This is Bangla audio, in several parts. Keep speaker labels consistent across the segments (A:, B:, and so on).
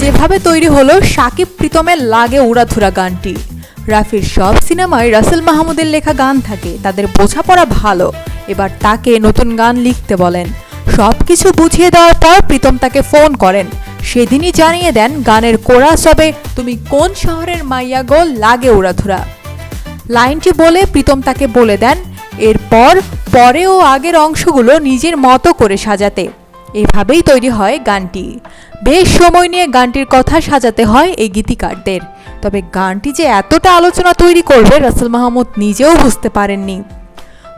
A: যেভাবে তৈরি হলো শাকিব প্রীতমের লাগে উড়াধুরা গানটি। রাফির সব সিনেমায় রাসেল মাহমুদের লেখা গান থাকে, তাদের বোঝাপড়া ভালো। এবার তাকে নতুন গান লিখতে বলেন। সব কিছু বুঝিয়ে দেওয়ার পর প্রীতম তাকে ফোন করেন। সেদিনই জানিয়ে দেন গানের কোরাস হবে তুমি কোন শহরের মাইয়া গো লাগে উড়াধুরা। লাইনটি বলে প্রীতম তাকে বলে দেন এরপর পরে ও আগের অংশগুলো নিজের মতো করে সাজাতে। এভাবেই তৈরি হয় গানটি। বেশ সময় নিয়ে গানটির কথা সাজাতে হয় এই গীতিকারদের। তবে গানটি যে এতটা আলোচনা তৈরি করবে রাসেল মাহমুদ নিজেও বুঝতে পারেননি।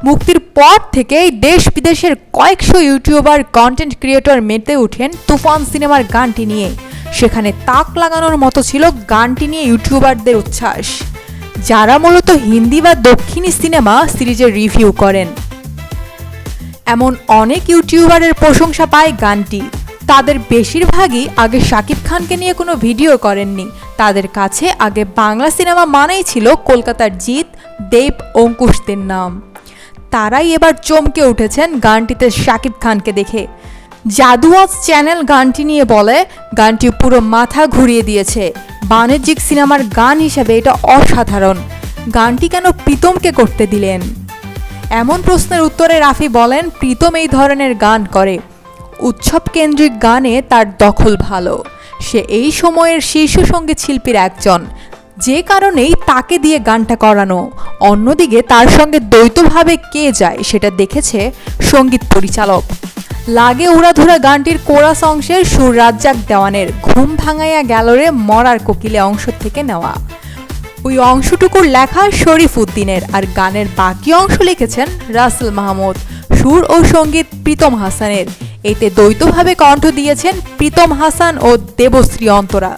A: মুক্তির পর থেকেই দেশ বিদেশের কয়েকশো ইউটিউবার কন্টেন্ট ক্রিয়েটর মেতে ওঠেন তুফান সিনেমার গানটি নিয়ে। সেখানে তাক লাগানোর মতো ছিল গানটি নিয়ে ইউটিউবারদের উচ্ছ্বাস, যারা মূলত হিন্দি বা দক্ষিণী সিনেমা সিরিজের রিভিউ করেন। এমন অনেক ইউটিউবারের প্রশংসা পায় গানটি। তাদের বেশিরভাগই আগে শাকিব খানকে নিয়ে কোনো ভিডিও করেননি। তাদের কাছে আগে বাংলা সিনেমা মানেই ছিল কলকাতার জিৎ, দেব, অঙ্কুশদের নাম। তারাই এবার চমকে উঠেছেন গানটিতে শাকিব খানকে দেখে। জাদুয়াজ চ্যানেল গানটি নিয়ে বলে গানটি পুরো মাথা ঘুরিয়ে দিয়েছে। বাণিজ্যিক সিনেমার গান হিসেবে এটা অসাধারণ। গানটি কেন প্রীতমকে করতে দিলেন? এমন প্রশ্নের উত্তরে রাফি বলেন প্রীতম এই ধরনের গান করে। উৎসব কেন্দ্রিক গানে তার দখল ভালো। সে এই সময়ের শীর্ষ সঙ্গীত শিল্পীর একজন, যে কারণেই তাকে দিয়ে গানটা করানো। অন্যদিকে তার সঙ্গে দ্বৈতভাবে কে যায় সেটা দেখেছে সঙ্গীত পরিচালক। লাগে উড়াধুরা গানটির কোরাস অংশের সুর রাজ্জাক দেওয়ানের ঘুম ভাঙাইয়া গেলরে মরার কোকিলে অংশ থেকে নেওয়া। ওই অংশটুকুর লেখা শরীফ উদ্দিনের, আর গানের বাকি অংশ লিখেছেন রাসেল মাহমুদ। সুর ও সঙ্গীত প্রীতম হাসানের। এতে দ্বৈতভাবে কণ্ঠ দিয়েছেন প্রীতম হাসান ও দেবশ্রী অন্তরা।